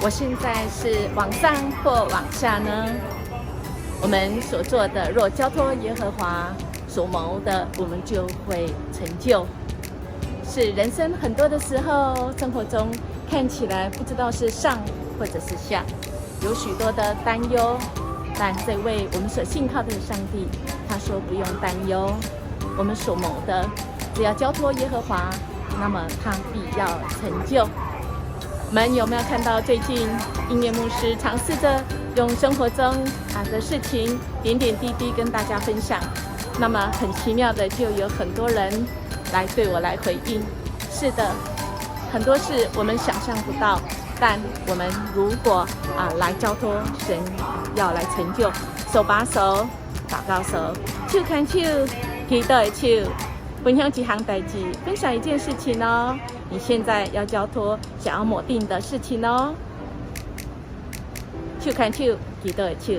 我现在是往上或往下呢？我们所做的，若交托耶和华所谋的，我们就会成就。是人生很多的时候，生活中看起来不知道是上或者是下，有许多的担忧。但这位我们所信靠的上帝，他说不用担忧，我们所谋的，只要交托耶和华，那么他必要成就。我们有没有看到最近音乐牧师尝试着用生活中的事情点点滴滴跟大家分享？那么很奇妙的，就有很多人来对我来回应。是的，很多事我们想象不到，但我们如果来交托神，要来成就，手把手，祷告手，手牵手，祈祷的手，分享几行代志，分享一件事情哦。你现在要交托想要抹定的事情哦，手牵手，祈祷的手。